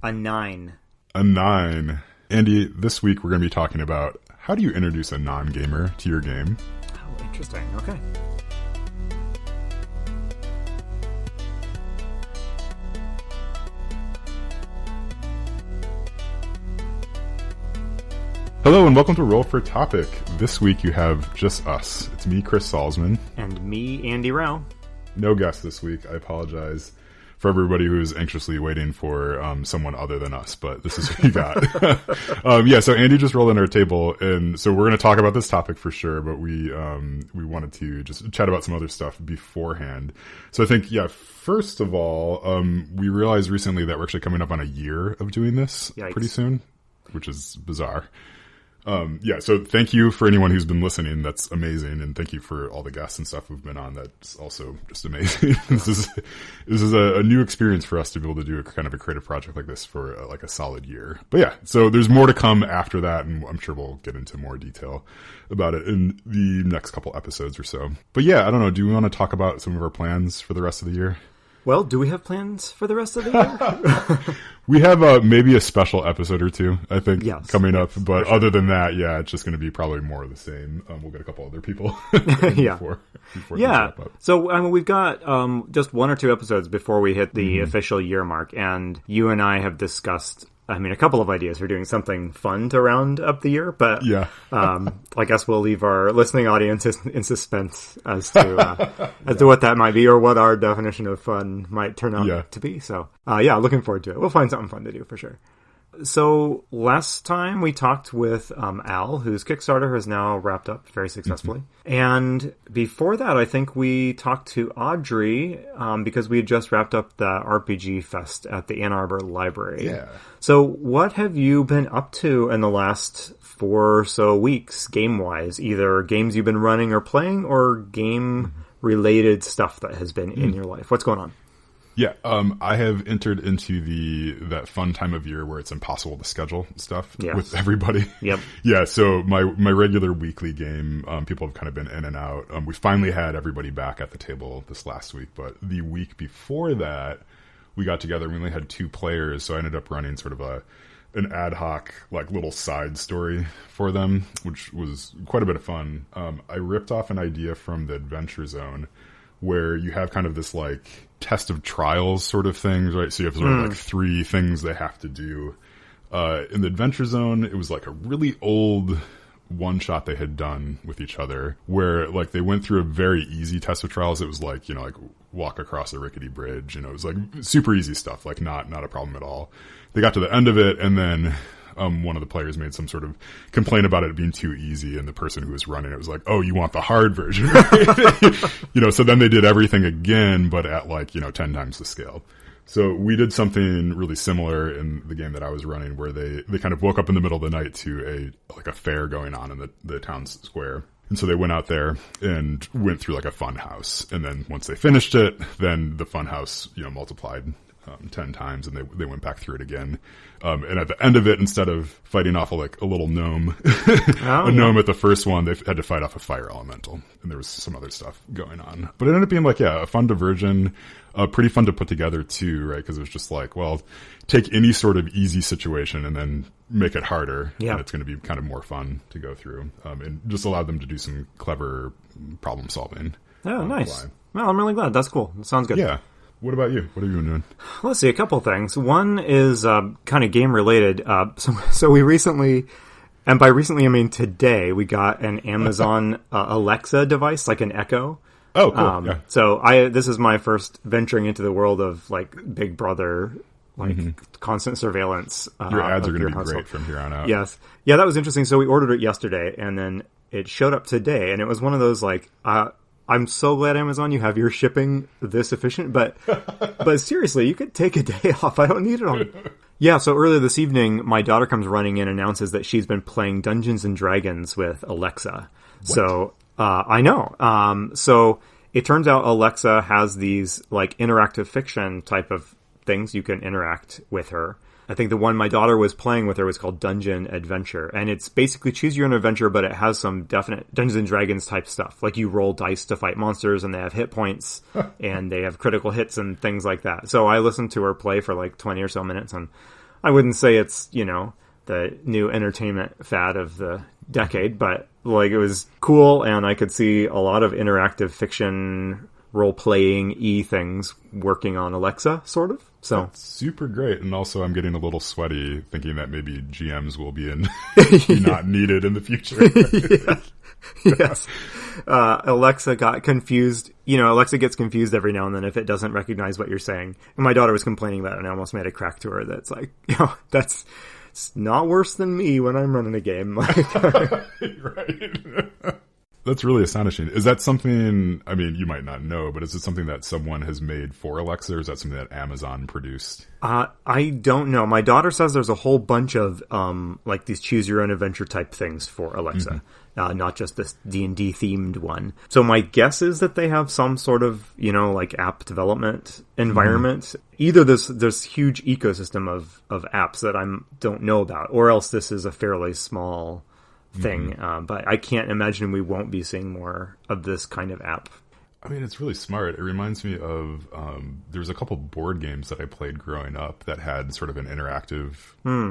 A 9. A 9. Andy, this week we're going to be talking about how do you introduce a non-gamer to your game? Oh, interesting. Okay. Hello and welcome to Roll for Topic. This week you have just us. It's me, Chris Salzman. And me, Andy Rao. No guest this week. I apologize for everybody who's anxiously waiting for someone other than us, but this is what you got. So Andy just rolled in our table, and so we're going to talk about this topic for sure, but we wanted to just chat about some other stuff beforehand. So I think, first of all, we realized recently that we're actually coming up on a year of doing this pretty soon, which is bizarre. So thank you for anyone who's been listening. That's amazing. And thank you for all the guests and stuff who've been on. That's also just amazing. This is a new experience for us to be able to do a kind of a creative project like this for like a solid year. But so there's more to come after that. And I'm sure we'll get into more detail about it in the next couple episodes or so. But I don't know. Do we want to talk about some of our plans for the rest of the year? Well, do we have plans for the rest of the year? We have maybe a special episode or two, I think, coming up. But other than that, it's just going to be probably more of the same. We'll get a couple other people before So we've got just one or two episodes before we hit the official year mark. And you and I have discussed a couple of ideas for doing something fun to round up the year, but I guess we'll leave our listening audience in suspense as to what that might be or what our definition of fun might turn out to be. So, looking forward to it. We'll find something fun to do for sure. So last time we talked with Al, whose Kickstarter has now wrapped up very successfully. And before that, I think we talked to Audrey because we had just wrapped up the RPG Fest at the Ann Arbor Library. Yeah. So what have you been up to in the last 4 or so weeks, game-wise? Either games you've been running or playing or game-related stuff that has been in your life. What's going on? I have entered into that fun time of year where it's impossible to schedule stuff with everybody. Yep. So my regular weekly game, people have kind of been in and out. We finally had everybody back at the table this last week, but the week before that, we got together and we only had 2 players, so I ended up running sort of an ad hoc, like, little side story for them, which was quite a bit of fun. I ripped off an idea from the Adventure Zone where you have kind of this, like, test of trials sort of things, right? So you have sort of like 3 things they have to do. In the Adventure Zone, it was like a really old one-shot they had done with each other where, like, they went through a very easy test of trials. It was like, like walk across a rickety bridge, it was like super easy stuff, like not a problem at all. They got to the end of it, and then one of the players made some sort of complaint about it being too easy, and the person who was running it was like, oh, you want the hard version, right? So then they did everything again, but at 10 times the scale. So we did something really similar in the game that I was running where they kind of woke up in the middle of the night to a fair going on in the town square. And so they went out there and went through like a fun house. And then once they finished it, then the fun house, multiplied 10 times, and they went back through it again. And at the end of it, instead of fighting off a little gnome, gnome at the first one, they had to fight off a fire elemental. And there was some other stuff going on. But it ended up being a fun diversion, pretty fun to put together too, right? Because it was just take any sort of easy situation and then make it harder. Yeah. And it's going to be kind of more fun to go through. And just allowed them to do some clever problem solving. Oh, nice. Well, I'm really glad. That's cool. That sounds good. Yeah. What about you? What have you been doing? Let's see, a couple things. One is kind of game related. So we recently, and by recently I mean today, we got an Amazon Alexa device, like an Echo. Oh, cool. So this is my first venturing into the world of Big Brother, constant surveillance. Your ads are going to be great from here on out. Yes. Yeah, that was interesting. So we ordered it yesterday, and then it showed up today, and it was one of those I'm so glad, Amazon, you have your shipping this efficient, but seriously, you could take a day off. I don't need it all. Yeah, so earlier this evening, my daughter comes running in and announces that she's been playing Dungeons & Dragons with Alexa. What? So, I know. So it turns out Alexa has these interactive fiction type of things you can interact with her. I think the one my daughter was playing with her was called Dungeon Adventure. And it's basically choose your own adventure, but it has some definite Dungeons & Dragons type stuff. Like you roll dice to fight monsters, and they have hit points, and they have critical hits and things like that. So I listened to her play for 20 or so minutes, and I wouldn't say it's, the new entertainment fad of the decade, but like it was cool, and I could see a lot of interactive fiction role-playing things working on Alexa, sort of. So that's super great. And also I'm getting a little sweaty thinking that maybe GMs will be not needed in the future. Yes. Alexa got confused. Alexa gets confused every now and then if it doesn't recognize what you're saying. And my daughter was complaining about it, and I almost made a crack to her that's like, it's not worse than me when I'm running a game. Right. That's really astonishing. Is that something, I mean, you might not know, but is it something that someone has made for Alexa, or is that something that Amazon produced? I don't know. My daughter says there's a whole bunch of like these choose your own adventure type things for Alexa, not just this D&D themed one. So my guess is that they have some sort of, like app development environment. Either there's huge ecosystem of apps that I don't know about, or else this is a fairly small thing. But I can't imagine we won't be seeing more of this kind of app. I mean, it's really smart. It reminds me of, there was a couple board games that I played growing up that had sort of an interactive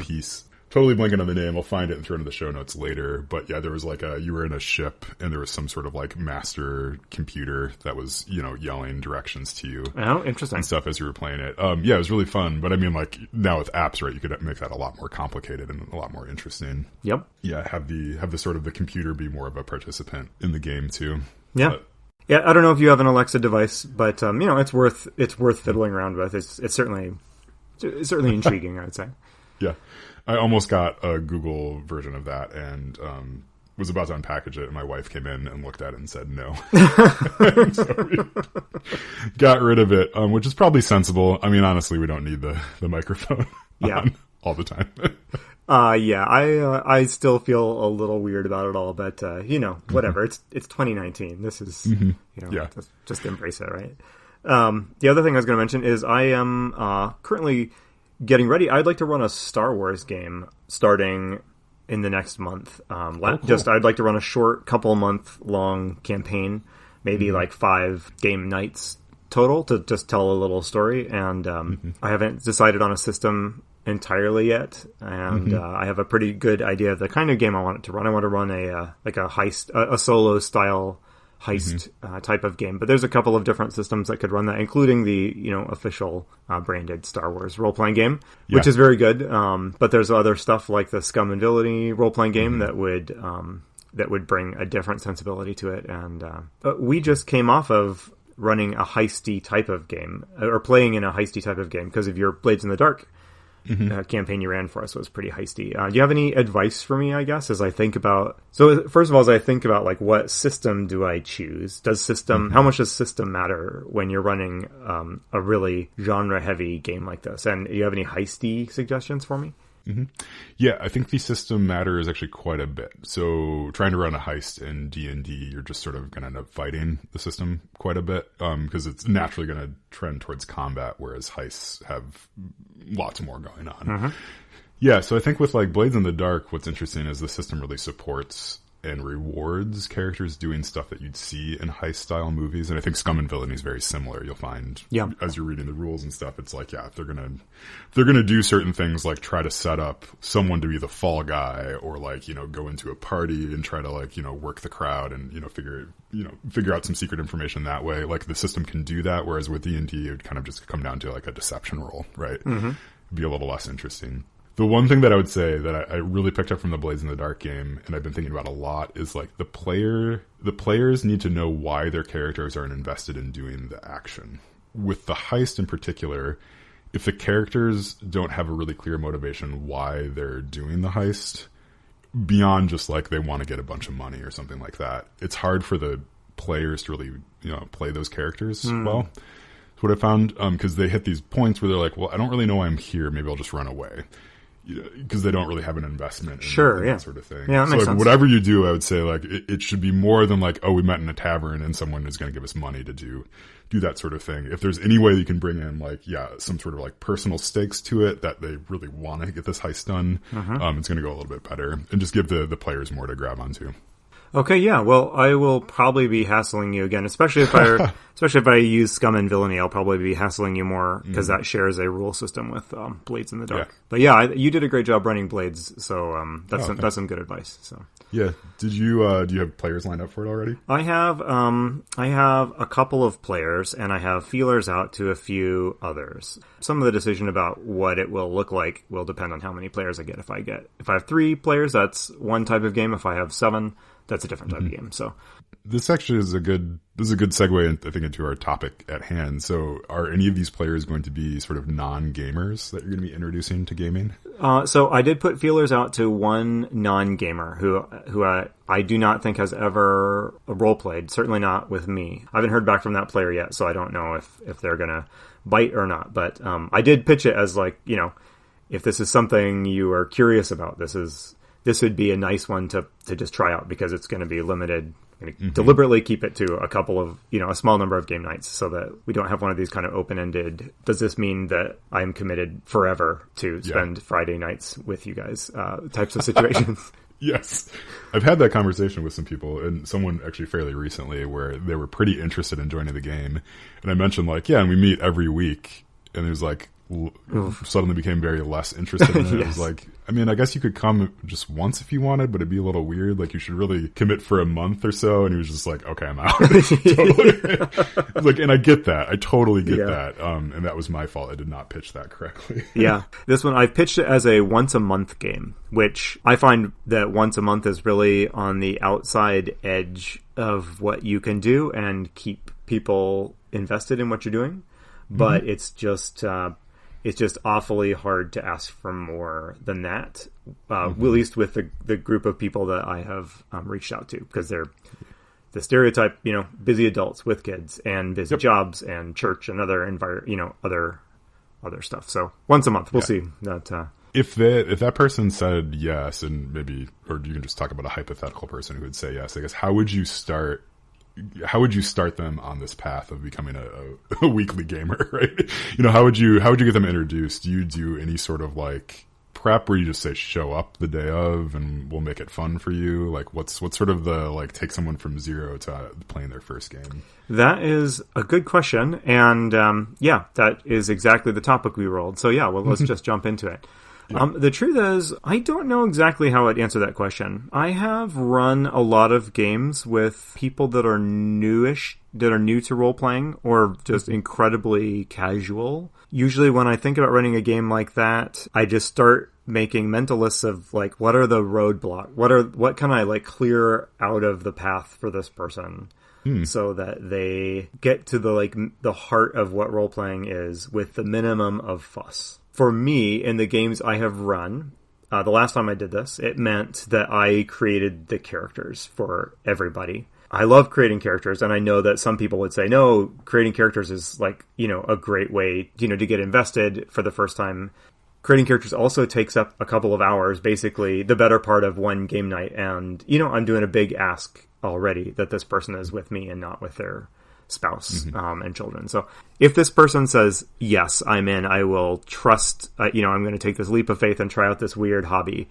piece. Totally blanking on the name. I'll find it and throw it in the show notes later. But yeah, there was like you were in a ship and there was some sort of like master computer that was, yelling directions to you. Oh, interesting. And stuff as you were playing it. Yeah, it was really fun. But I mean, like now with apps, right, you could make that a lot more complicated and a lot more interesting. Yep. Yeah, have the sort of the computer be more of a participant in the game too. Yeah. Yeah, I don't know if you have an Alexa device, but it's worth fiddling around with. It's certainly intriguing, I would say. Yeah. I almost got a Google version of that and was about to unpackage it, and my wife came in and looked at it and said no. So we got rid of it, which is probably sensible. I mean, honestly, we don't need the microphone on all the time. I still feel a little weird about it all, but whatever. It's 2019. This is just embrace it, right? The other thing I was going to mention is I am currently getting ready. I'd like to run a Star Wars game starting in the next month. Cool. I'd like to run a short, couple-month-long campaign, maybe like 5 game nights total to just tell a little story. And I haven't decided on a system entirely yet, and I have a pretty good idea of the kind of game I want it to run. I want to run a heist, a solo style heist type of game, but there's a couple of different systems that could run that, including the official branded Star Wars role-playing game, which is very good. But there's other stuff like the Scum and Villainy role-playing game that would bring a different sensibility to it. And we just came off of running a heisty type of game, or playing in a heisty type of game, because of your Blades in the Dark campaign you ran for us was pretty heisty. Do you have any advice for me, I guess, as I think about... So first of all, as I think about like what system do I choose? How much does system matter when you're running a really genre-heavy game like this? And do you have any heisty suggestions for me? Yeah, I think the system matters actually quite a bit. So trying to run a heist in D&D, you're just sort of going to end up fighting the system quite a bit because it's naturally going to trend towards combat, whereas heists have lots more going on. Yeah, so I think with like Blades in the Dark, what's interesting is the system really supports and rewards characters doing stuff that you'd see in heist-style movies. And I think Scum and Villainy is very similar. You'll find, as you're reading the rules and stuff, it's like, if they're gonna do certain things, like try to set up someone to be the fall guy, or like, go into a party and try to like, work the crowd and, figure out some secret information that way. Like the system can do that, whereas with D&D, it would kind of just come down to like a deception roll, right? It'd be a little less interesting. The one thing that I would say that I really picked up from the Blades in the Dark game, and I've been thinking about a lot, is like the players need to know why their characters are invested in doing the action. With the heist in particular, if the characters don't have a really clear motivation why they're doing the heist, beyond just like they want to get a bunch of money or something like that, it's hard for the players to really play those characters well. That's what I found, because they hit these points where they're like, well, I don't really know why I'm here, maybe I'll just run away. Because they don't really have an investment in that sort of thing. Yeah, that makes sense. Whatever you do, I would say like it should be more than like, oh, we met in a tavern and someone is going to give us money to do that sort of thing. If there's any way you can bring in like some sort of like personal stakes to it that they really want to get this heist done, it's going to go a little bit better and just give the players more to grab onto. Okay, yeah. Well, I will probably be hassling you again, especially if I use Scum and Villainy. I'll probably be hassling you more because that shares a rule system with Blades in the Dark. Yeah. But yeah, you did a great job running Blades, so that's some good advice. So yeah, do you have players lined up for it already? I have a couple of players, and I have feelers out to a few others. Some of the decision about what it will look like will depend on how many players I get. If I have 3 players, that's one type of game. If I have 7, that's a different type of game. So this actually is a good segue, I think, into our topic at hand. So are any of these players going to be sort of non-gamers that you're going to be introducing to gaming? So I did put feelers out to one non-gamer who I do not think has ever role-played, certainly not with me. I haven't heard back from that player yet, so I don't know if they're going to bite or not. But I did pitch it as like, if this is something you are curious about, this would be a nice one to just try out because it's going to be limited. I'm going to deliberately keep it to a couple of, a small number of game nights so that we don't have one of these kind of open-ended, does this mean that I'm committed forever to spend Friday nights with you guys types of situations. Yes. I've had that conversation with some people, and someone actually fairly recently where they were pretty interested in joining the game. And I mentioned and we meet every week. And it was like, suddenly became very less interested in it. Yes. It was like, I guess you could come just once if you wanted, but it'd be a little weird. Like, you should really commit for a month or so. And he was just like, okay, I'm out. Totally. Like, and I get that. I totally get that. And that was my fault. I did not pitch that correctly. Yeah. This one, I pitched it as a once a month game, which I find that once a month is really on the outside edge of what you can do and keep people invested in what you're doing. But it's just awfully hard to ask for more than that, at least with the group of people that I have reached out to, because they're the stereotype, busy adults with kids and busy jobs and church and other other stuff. So once a month, we'll see that. If that person said yes, and maybe, or you can just talk about a hypothetical person who would say yes, I guess, how would you start them on this path of becoming a weekly gamer, right? How would you get them introduced? Do you do any sort of like prep where you just say show up the day of and we'll make it fun for you? Like what's sort of the like take someone from 0 to playing their first game? That is a good question, and that is exactly the topic we rolled. So let's just jump into it. Yeah. The truth is, I don't know exactly how I'd answer that question. I have run a lot of games with people that are new to role-playing, or just incredibly casual. Usually when I think about running a game like that, I just start making mental lists of, like, what are the roadblocks? What can I, like, clear out of the path for this person? So that they get to the heart of what role-playing is with the minimum of fuss. For me, in the games I have run, the last time I did this, it meant that I created the characters for everybody. I love creating characters, and I know that some people would say, no, creating characters is like, a great way, to get invested for the first time. Creating characters also takes up a couple of hours, basically the better part of one game night. And, I'm doing a big ask already that this person is with me and not with their spouse and children. So if this person says, yes, I'm in, I will trust, I'm going to take this leap of faith and try out this weird hobby,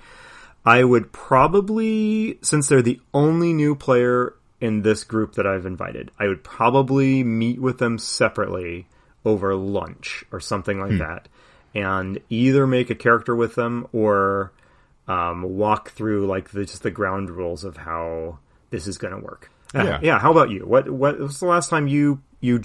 I would probably, since they're the only new player in this group that I've invited, I would probably meet with them separately over lunch or something like that, and either make a character with them or walk through like just the ground rules of how this is going to work. How about you? What was the last time you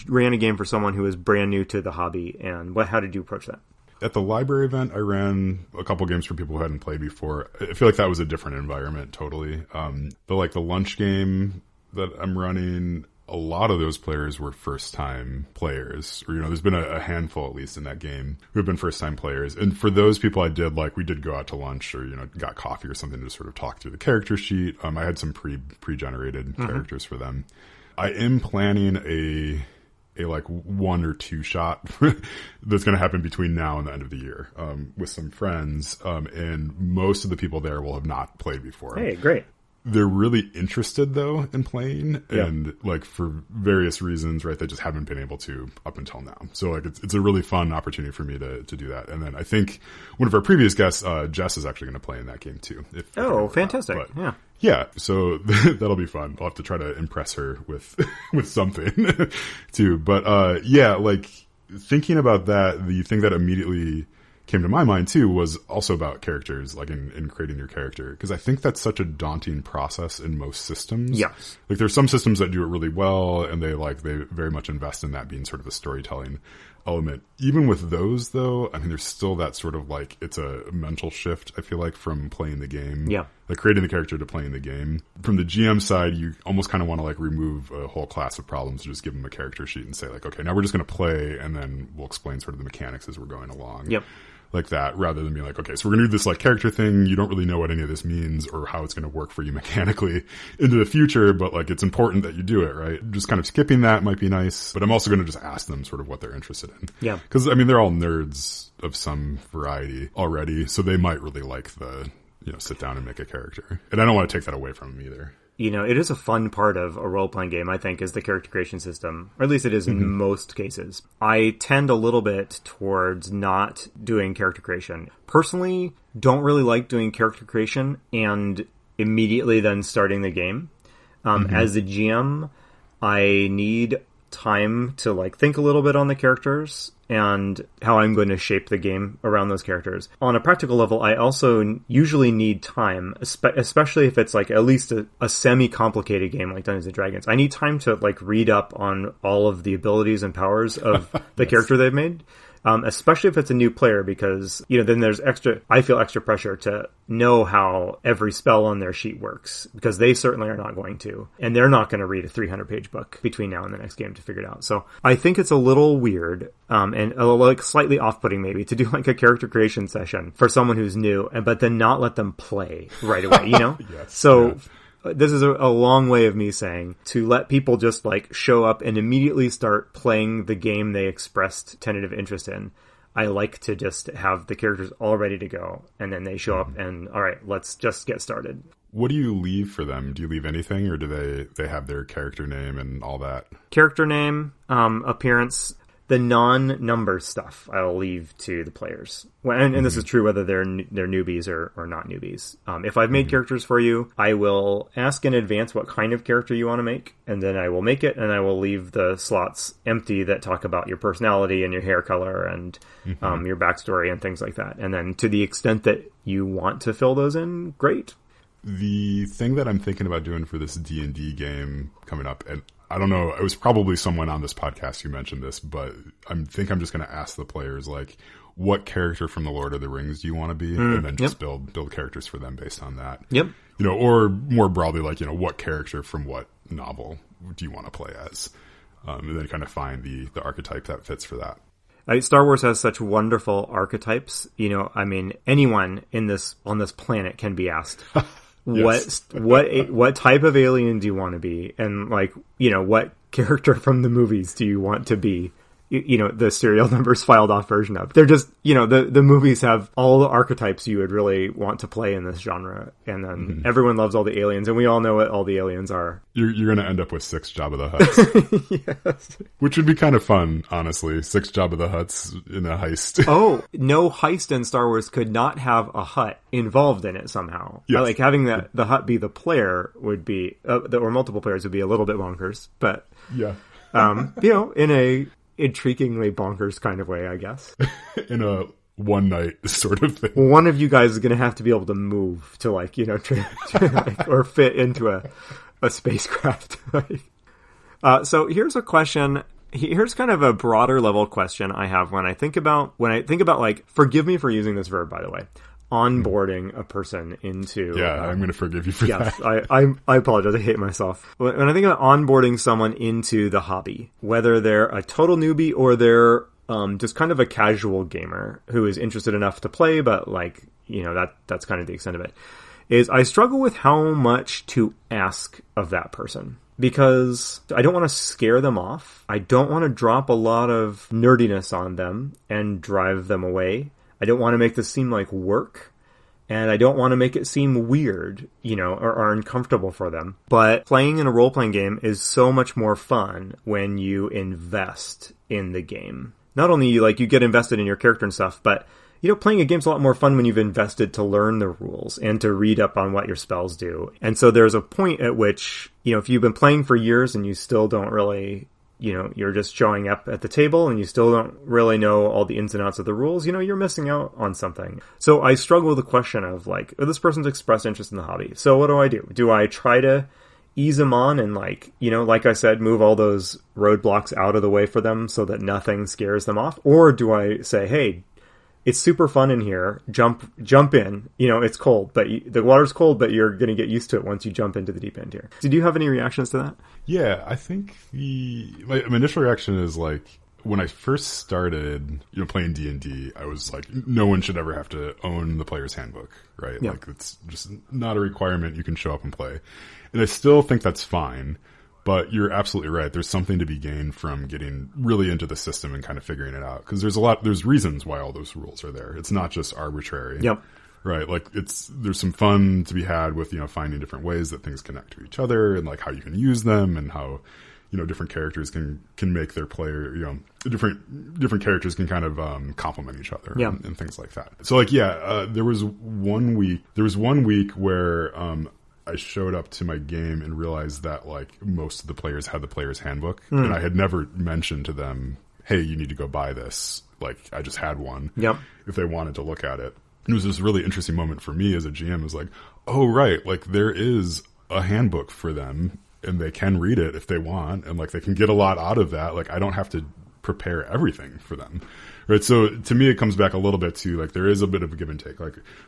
ran a game for someone who was brand new to the hobby, and how did you approach that? At the library event, I ran a couple games for people who hadn't played before. I feel like that was a different environment, totally. The lunch game that I'm running, a lot of those players were first-time players. Or, there's been a handful, at least, in that game who have been first-time players. And for those people, we did go out to lunch or, got coffee or something to sort of talk through the character sheet. I had some pre-generated characters for them. I am planning a like 1 or 2 shot that's going to happen between now and the end of the year with some friends. And most of the people there will have not played before. Hey, great. they're really interested though in playing, and like for various reasons, right? They just haven't been able to up until now. So like it's a really fun opportunity for me to do that. And then I think one of our previous guests, Jess, is actually going to play in that game too. Fantastic! Yeah, so that'll be fun. I'll have to try to impress her with something too. But like thinking about that, the thing that immediately came to my mind too was also about characters, like in creating your character, because I think that's such a daunting process in most systems. Yes, like there's some systems that do it really well, and they very much invest in that being sort of a storytelling element. Even with those though, I mean, there's still that sort of like, it's a mental shift, I feel like, from playing the game, like creating the character to playing the game. From the GM side, you almost kind of want to like remove a whole class of problems, just give them a character sheet and say like, okay, now we're just going to play, and then we'll explain sort of the mechanics as we're going along. Like that, rather than being like, okay, so we're going to do this like character thing. You don't really know what any of this means or how it's going to work for you mechanically into the future, but like it's important that you do it, right? Just kind of skipping that might be nice, but I'm also going to just ask them sort of what they're interested in. Yeah. Because I mean, they're all nerds of some variety already, so they might really like the, sit down and make a character. And I don't want to take that away from them either. It is a fun part of a role-playing game, I think, is the character creation system. Or at least it is in most cases. I tend a little bit towards not doing character creation. Personally, don't really like doing character creation and immediately then starting the game. As a GM, I need time to like think a little bit on the characters and how I'm going to shape the game around those characters. On a practical level, I also usually need time, especially if it's like at least a semi-complicated game like Dungeons & Dragons. I need time to like read up on all of the abilities and powers of the character they've made. Especially if it's a new player, because, then there's I feel extra pressure to know how every spell on their sheet works, because they certainly are not going to. And they're not going to read a 300-page book between now and the next game to figure it out. So I think it's a little weird, and like slightly off-putting maybe, to do like a character creation session for someone who's new, but then not let them play right away, Yes, So... yes. This is a long way of me saying to let people just like show up and immediately start playing the game they expressed tentative interest in. I like to just have the characters all ready to go, and then they show up and, all right, let's just get started. What do you leave for them? Do you leave anything, or do they have their character name and all that? Character name, appearance. The non-number stuff I'll leave to the players. And this is true whether they're newbies or not newbies. If I've made characters for you, I will ask in advance what kind of character you want to make, and then I will make it, and I will leave the slots empty that talk about your personality and your hair color and your backstory and things like that. And then to the extent that you want to fill those in, great. The thing that I'm thinking about doing for this D&D game coming up, and I don't know, it was probably someone on this podcast who mentioned this, but I think I'm just going to ask the players, like, what character from the Lord of the Rings do you want to be? And then just build characters for them based on that. Or more broadly, like, what character from what novel do you want to play as? And then kind of find the archetype that fits for that. Star Wars has such wonderful archetypes. Anyone on this planet can be asked, yes. what type of alien do you want to be? And like, what character from the movies do you want to be? The serial numbers filed off version of. They're just, the movies have all the archetypes you would really want to play in this genre. And then everyone loves all the aliens, and we all know what all the aliens are. You're going to end up with 6 Jabba the Hutts. Yes. Which would be kind of fun, honestly. 6 Jabba the Hutts in a heist. Oh, no heist in Star Wars could not have a Hutt involved in it somehow. Yes. Like having the Hutt be the player would be, or multiple players would be a little bit bonkers. But, yeah. In a intriguingly bonkers kind of way, I guess. In a one night sort of thing. One of you guys is going to have to be able to move to or fit into a spacecraft. So here's a question. Here's kind of a broader level question I have when I think about like, forgive me for using this verb, by the way, onboarding a person into... Yeah, I'm going to forgive you for that. Yes, I apologize. I hate myself. When I think about onboarding someone into the hobby, whether they're a total newbie or they're just kind of a casual gamer who is interested enough to play, but like, that's kind of the extent of it, is I struggle with how much to ask of that person. Because I don't want to scare them off. I don't want to drop a lot of nerdiness on them and drive them away. I don't want to make this seem like work. and I don't want to make it seem weird, or uncomfortable for them. But playing in a role-playing game is so much more fun when you invest in the game. Not only you get invested in your character and stuff, but playing a game's a lot more fun when you've invested to learn the rules and to read up on what your spells do. And so there's a point at which, if you've been playing for years and you still don't really, you're just showing up at the table and you still don't really know all the ins and outs of the rules, you're missing out on something. So I struggle with the question of this person's expressed interest in the hobby. So what do? Do I try to ease them on and like I said, move all those roadblocks out of the way for them so that nothing scares them off? Or do I say, hey, it's super fun in here. Jump in. It's cold, but the water's cold, but you're going to get used to it once you jump into the deep end here. Did you have any reactions to that? Yeah, I think my initial reaction is when I first started, playing D&D, I was no one should ever have to own the player's handbook, right? Yeah. It's just not a requirement. You can show up and play. And I still think that's fine. But you're absolutely right. There's something to be gained from getting really into the system and kind of figuring it out. Because there's reasons why all those rules are there. It's not just arbitrary. Yep. Right. There's some fun to be had with, finding different ways that things connect to each other and how you can use them and how, different characters can make their player, different characters can kind of, complement each other and things like that. So there was one week where, I showed up to my game and realized that most of the players had the player's handbook and I had never mentioned to them, hey, you need to go buy this. I just had one if they wanted to look at it. It was this really interesting moment for me as a GM. It was oh, right. There is a handbook for them and they can read it if they want. And they can get a lot out of that. I don't have to prepare everything for them. Right. So to me, it comes back a little bit to there is a bit of a give and take.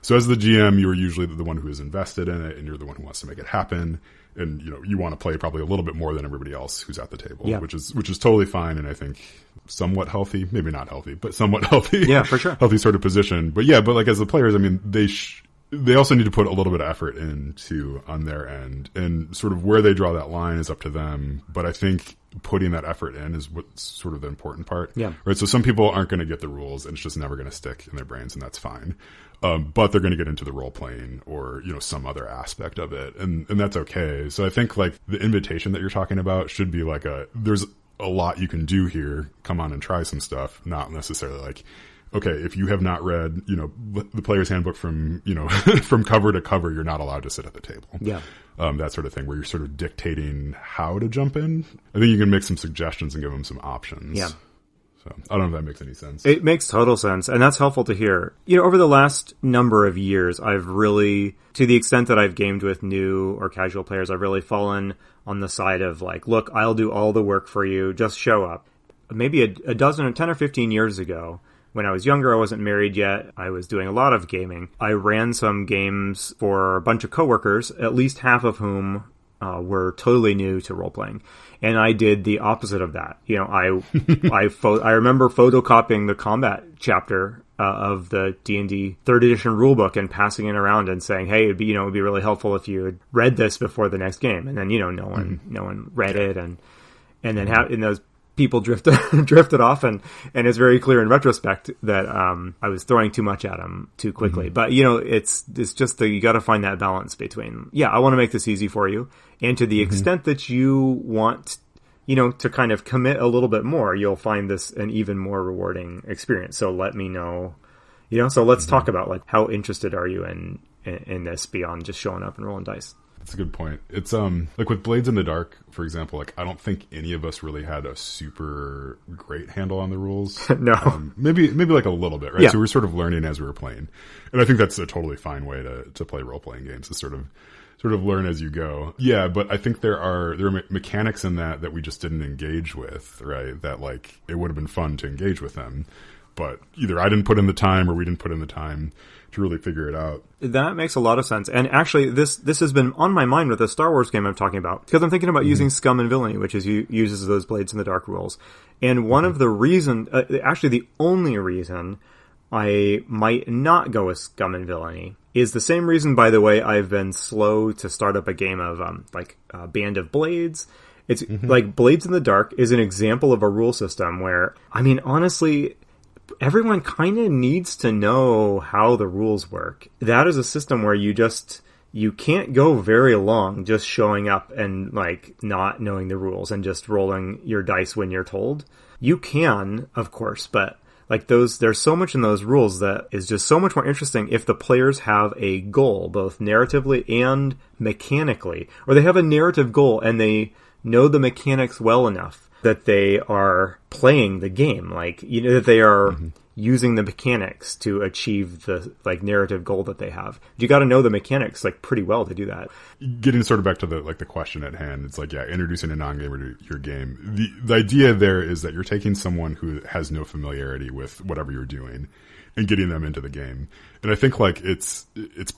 So as the GM, you're usually the one who is invested in it and you're the one who wants to make it happen. And, you want to play probably a little bit more than everybody else who's at the table, which is totally fine. And I think somewhat healthy, maybe not healthy, but somewhat healthy. Yeah, for sure. Healthy sort of position. But as the players, they also need to put a little bit of effort into on their end, and sort of where they draw that line is up to them. But I think putting that effort in is what's sort of the important part. Yeah. Right. So some people aren't going to get the rules and it's just never going to stick in their brains, and that's fine. But they're going to get into the role playing or, some other aspect of it. And that's okay. So I think the invitation that you're talking about should be there's a lot you can do here. Come on and try some stuff. Not necessarily okay, if you have not read, the player's handbook from, from cover to cover, you're not allowed to sit at the table. Yeah. That sort of thing where you're sort of dictating how to jump in. I think you can make some suggestions and give them some options. Yeah. So I don't know if that makes any sense. It makes total sense. And that's helpful to hear. Over the last number of years, I've really, to the extent that I've gamed with new or casual players, I've really fallen on the side of look, I'll do all the work for you. Just show up. Maybe a dozen or 10 or 15 years ago, when I was younger, I wasn't married yet. I was doing a lot of gaming. I ran some games for a bunch of coworkers, at least half of whom were totally new to role-playing. And I did the opposite of that. I remember photocopying the combat chapter of the D&D 3rd edition rulebook and passing it around and saying, hey, it'd be really helpful if you had read this before the next game. And then, no one read it. And then in those people drifted off, and it's very clear in retrospect that I was throwing too much at them too quickly. But it's just you got to find that balance between I want to make this easy for you, and to the extent that you want to kind of commit a little bit more, you'll find this an even more rewarding experience. So let me know, so let's talk about how interested are you in this beyond just showing up and rolling dice. That's a good point. It's with Blades in the Dark, for example, I don't think any of us really had a super great handle on the rules. No. Maybe a little bit, right? Yeah. So we're sort of learning as we were playing. And I think that's a totally fine way to play role-playing games, to sort of learn as you go. Yeah, but I think there are mechanics in that we just didn't engage with, right? That it would have been fun to engage with them, but either I didn't put in the time or we didn't put in the time to really figure it out. That makes a lot of sense. And actually, this has been on my mind with the Star Wars game I'm talking about, because I'm thinking about using Scum and Villainy, which uses those Blades in the Dark rules. And one of the reasons, actually the only reason I might not go with Scum and Villainy is the same reason, by the way, I've been slow to start up a game of Band of Blades. It's Blades in the Dark is an example of a rule system where, honestly, everyone kind of needs to know how the rules work. That is a system where you can't go very long just showing up and like not knowing the rules and just rolling your dice when you're told. You can, of course, but like there's so much in those rules that is just so much more interesting if the players have a goal, both narratively and mechanically, or they have a narrative goal and they know the mechanics well enough that they are playing the game, like, you know, that they are using the mechanics to achieve the like narrative goal that they have. You got to know the mechanics like pretty well to do that. Getting sort of back to the question at hand, it's like, yeah, introducing a non-gamer to your game. The idea there is that you're taking someone who has no familiarity with whatever you're doing and getting them into the game. And I think like it's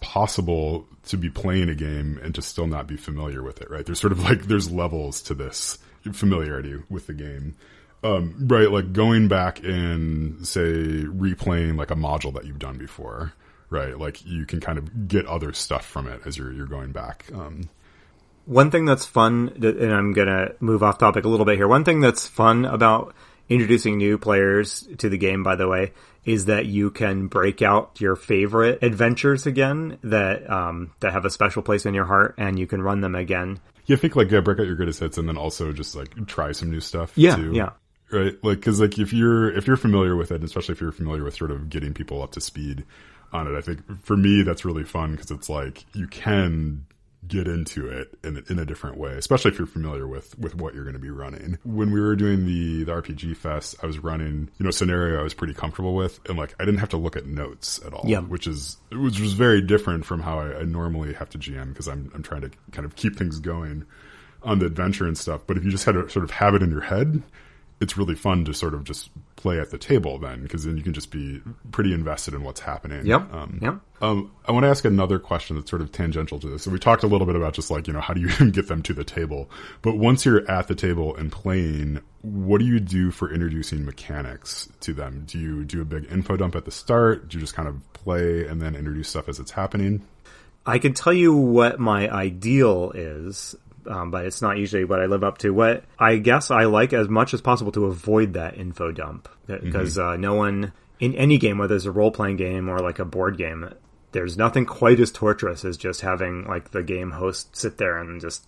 possible to be playing a game and to still not be familiar with it, right? There's sort of like, there's levels to this familiarity with the game. Right, like going back and, say, replaying like a module that you've done before, right? Like you can kind of get other stuff from it as you're going back. One thing that's fun, and I'm going to move off topic a little bit here. One thing that's fun about introducing new players to the game, by the way, is that you can break out your favorite adventures again that have a special place in your heart, and you can run them again. You think like break out your greatest hits and then also just like try some new stuff too. Yeah. Right, like because like if you're familiar with it, especially if you're familiar with sort of getting people up to speed on it, I think for me that's really fun because it's like you can get into it in a different way, especially if you're familiar with what you're going to be running. When we were doing the RPG Fest, I was running, you know, a scenario I was pretty comfortable with, and like I didn't have to look at notes at all, which was very different from how I normally have to GM because I'm trying to kind of keep things going on the adventure and stuff. But if you just had to sort of have it in your head, it's really fun to sort of just play at the table then, because then you can just be pretty invested in what's happening. I want to ask another question that's sort of tangential to this. So we talked a little bit about just like, you know, how do you get them to the table? But once you're at the table and playing, what do you do for introducing mechanics to them? Do you do a big info dump at the start? Do you just kind of play and then introduce stuff as it's happening? I can tell you what my ideal is, but it's not usually what I live up to. What I guess I like as much as possible to avoid that info dump, because no one in any game, whether it's a role-playing game or like a board game, there's nothing quite as torturous as just having like the game host sit there and just,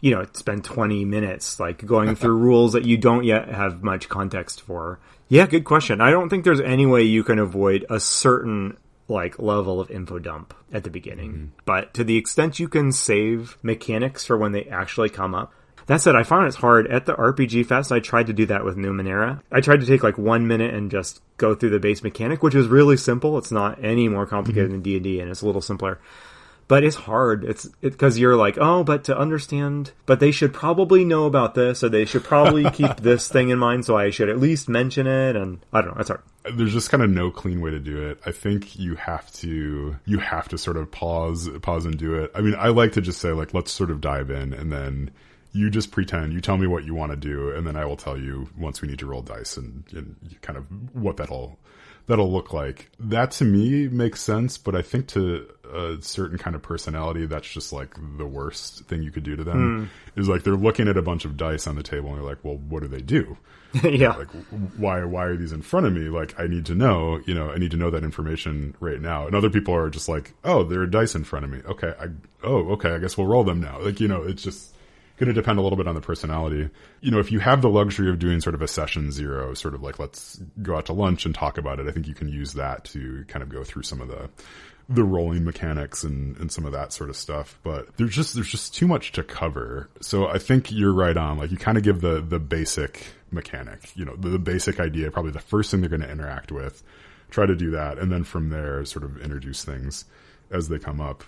you know, spend 20 minutes like going through rules that you don't yet have much context for. Yeah, good question. I don't think there's any way you can avoid a certain like level of info dump at the beginning. But to the extent you can save mechanics for when they actually come up. That said, I found it's hard. At the RPG Fest, I tried to do that with Numenera. I tried to take like 1 minute and just go through the base mechanic, which is really simple. It's not any more complicated than D&D, and it's a little simpler. But it's hard. It's because you're like, oh, but to understand, but they should probably know about this, or they should probably keep this thing in mind, so I should at least mention it, and I don't know, it's hard. There's just kind of no clean way to do it. I think you have to sort of pause and do it. I mean, I like to just say, like, let's sort of dive in, and then you just pretend, you tell me what you want to do, and then I will tell you once we need to roll dice and kind of what that'll look like. That to me makes sense, but I think to a certain kind of personality, that's just like the worst thing you could do to them. Is like they're looking at a bunch of dice on the table and they're like, well, what do they do? Yeah. Like, why are these in front of me? Like, I need to know, I need to know that information right now. And other people are just like, oh, there are dice in front of me. Okay. I guess we'll roll them now. Like, it's just going to depend a little bit on the personality. If you have the luxury of doing sort of a session zero, sort of like, let's go out to lunch and talk about it, I think you can use that to kind of go through some of the rolling mechanics and some of that sort of stuff. But there's just too much to cover. So I think you're right on. Like, you kind of give the basic mechanic, the basic idea, probably the first thing they're going to interact with. Try to do that. And then from there, sort of introduce things as they come up.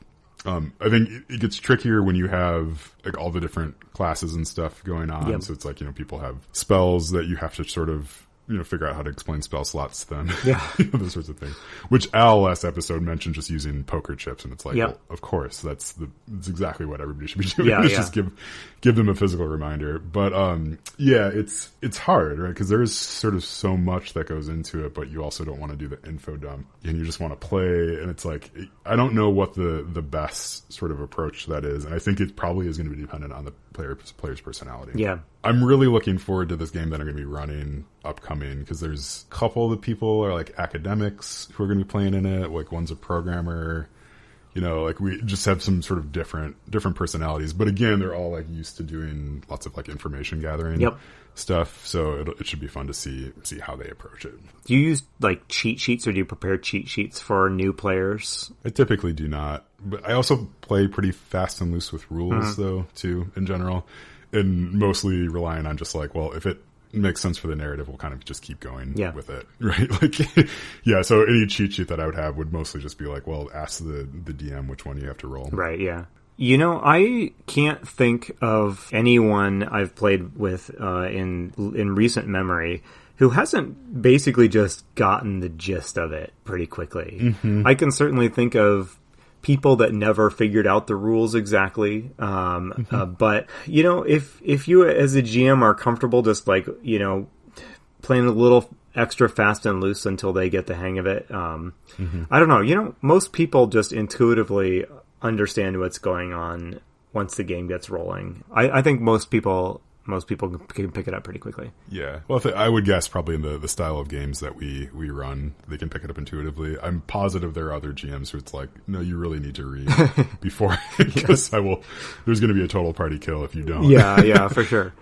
I think it gets trickier when you have like all the different classes and stuff going on. Yep. So it's like, people have spells that you have to sort of, figure out how to explain spell slots to them. Yeah. Those sorts of things. Which Al last episode mentioned just using poker chips. And it's like, well, of course, that's exactly what everybody should be doing. Yeah, just give them a physical reminder. But, it's hard, right? Because there's sort of so much that goes into it, but you also don't want to do the info dump and you just want to play. And it's like, I don't know what the best sort of approach to that is. And I think it probably is going to be dependent on the player's personality. Yeah. I'm really looking forward to this game that I'm going to be running upcoming, because there's a couple of the people are like academics who are going to be playing in it. Like one's a programmer. You know, like we just have some sort of different personalities. But again, they're all like used to doing lots of like information gathering stuff. So it should be fun to see how they approach it. Do you use like cheat sheets, or do you prepare cheat sheets for new players? I typically do not. But I also play pretty fast and loose with rules though, too, in general. And mostly relying on just like, well, if it makes sense for the narrative, we'll kind of just keep going with it, right? Like, yeah, so any cheat sheet that I would have would mostly just be like, well, ask the DM which one you have to roll. Right, yeah. You know, I can't think of anyone I've played with in recent memory who hasn't basically just gotten the gist of it pretty quickly. I can certainly think of people that never figured out the rules exactly. But, you know, if you as a GM are comfortable just like, you know, playing a little extra fast and loose until they get the hang of it. I don't know. You know, most people just intuitively understand what's going on once the game gets rolling. I think most people can pick it up pretty quickly. Yeah. Well, I would guess probably in the style of games that we run, they can pick it up intuitively. I'm positive there are other GMs who it's like, no, you really need to read before, because there's going to be a total party kill if you don't. Yeah, for sure.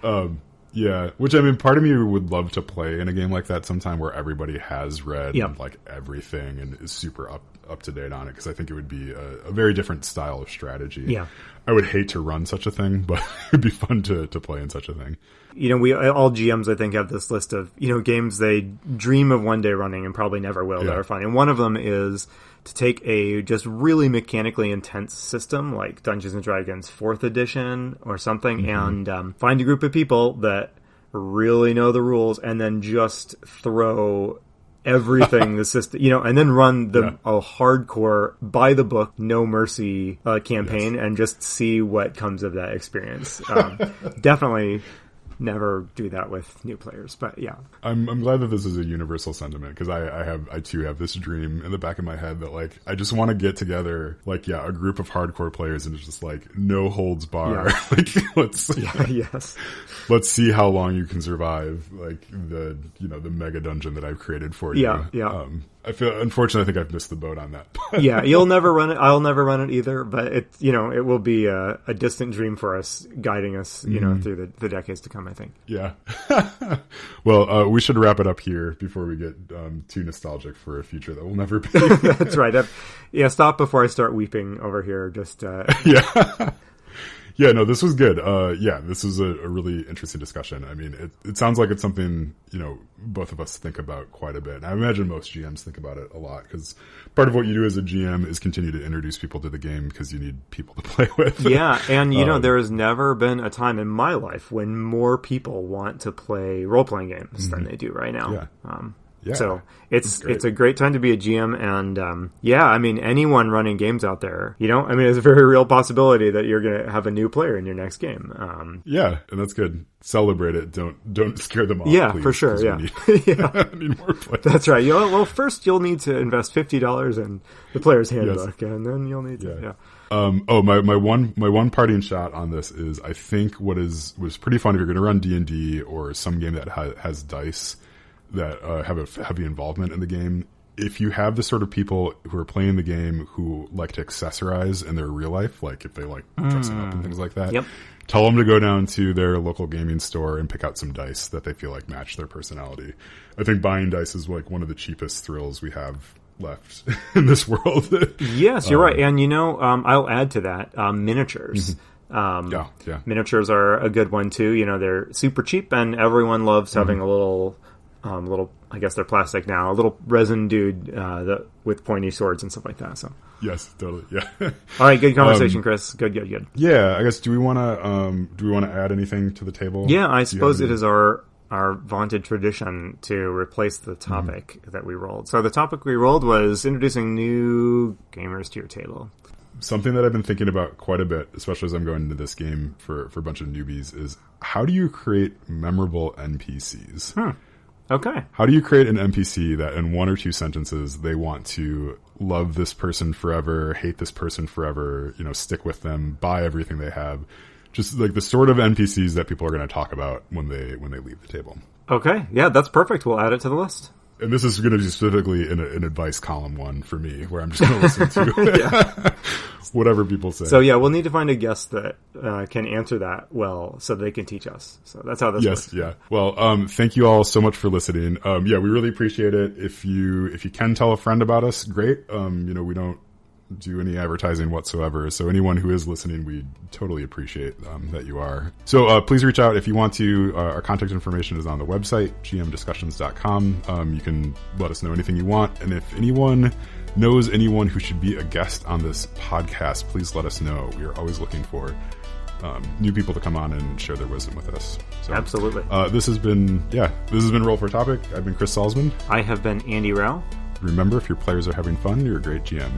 Yeah, which I mean, part of me would love to play in a game like that sometime where everybody has read like everything and is super up to date on it, because I think it would be a very different style of strategy. Yeah. I would hate to run such a thing, but it would be fun to play in such a thing. You know, we all GMs, I think, have this list of, you know, games they dream of one day running and probably never will that are fun. And one of them is to take a just really mechanically intense system like Dungeons & Dragons 4th edition or something and find a group of people that really know the rules and then just throw everything the system, you know, and then run a hardcore by the book, no mercy campaign and just see what comes of that experience. Definitely never do that with new players, but yeah. I'm glad that this is a universal sentiment, because I too have this dream in the back of my head that like I just want to get together like a group of hardcore players and it's just like no holds bar. Like let's see how long you can survive like the mega dungeon that I've created for you. Unfortunately, I think I've missed the boat on that. Yeah, you'll never run it. I'll never run it either. But it will be a distant dream for us, guiding us, through the decades to come, I think. Yeah. Well, we should wrap it up here before we get too nostalgic for a future that will never be. That's right. Stop before I start weeping over here. Just yeah. Yeah, no, this was good. This was a really interesting discussion. I mean, it sounds like it's something, both of us think about quite a bit. And I imagine most GMs think about it a lot, because part of what you do as a GM is continue to introduce people to the game because you need people to play with. Yeah, and there has never been a time in my life when more people want to play role-playing games than they do right now. Yeah. So it's a great time to be a GM, and anyone running games out there, there's a very real possibility that you're going to have a new player in your next game. And that's good. Celebrate it. Don't scare them off. Yeah, please, for sure. Yeah, need more players. That's right. First you'll need to invest $50 in the player's handbook, and then you'll need to. My one parting shot on this is I think was pretty fun if you're going to run D&D or some game that has dice that have a heavy involvement in the game. If you have the sort of people who are playing the game who like to accessorize in their real life, like if they like dressing up and things like that, tell them to go down to their local gaming store and pick out some dice that they feel like match their personality. I think buying dice is like one of the cheapest thrills we have left in this world. Yes, you're right. And I'll add to that, miniatures. Miniatures are a good one too. They're super cheap and everyone loves having a little, I guess they're plastic now, a little resin dude with pointy swords and stuff like that. So yes, totally, yeah. All right, good conversation, Chris. Good. Yeah, I guess. Do we want to add anything to the table? Yeah, I suppose it is our vaunted tradition to replace the topic that we rolled. So the topic we rolled was introducing new gamers to your table. Something that I've been thinking about quite a bit, especially as I'm going into this game for a bunch of newbies, is how do you create memorable NPCs? Okay. How do you create an NPC that in one or two sentences they want to love this person forever, hate this person forever, stick with them, buy everything they have? just like the sort of NPCs that people are going to talk about when they leave the table. Okay. Yeah, that's perfect. We'll add it to the list. And this is going to be specifically an advice column one for me, where I'm just going to listen to whatever people say. So, yeah, we'll need to find a guest that can answer that well so they can teach us. So that's how this works. Yes, yeah. Well, thank you all so much for listening. Yeah, we really appreciate it. If you can tell a friend about us, great. We don't do any advertising whatsoever. So anyone who is listening, we totally appreciate that you are. So please reach out if you want to. Our contact information is on the website, gmdiscussions.com. You can let us know anything you want. And if anyone knows anyone who should be a guest on this podcast, please let us know. We are always looking for new people to come on and share their wisdom with us. So, absolutely. This has been Roll for Topic. I've been Chris Salzman. I have been Andy Rao. Remember, if your players are having fun, you're a great GM.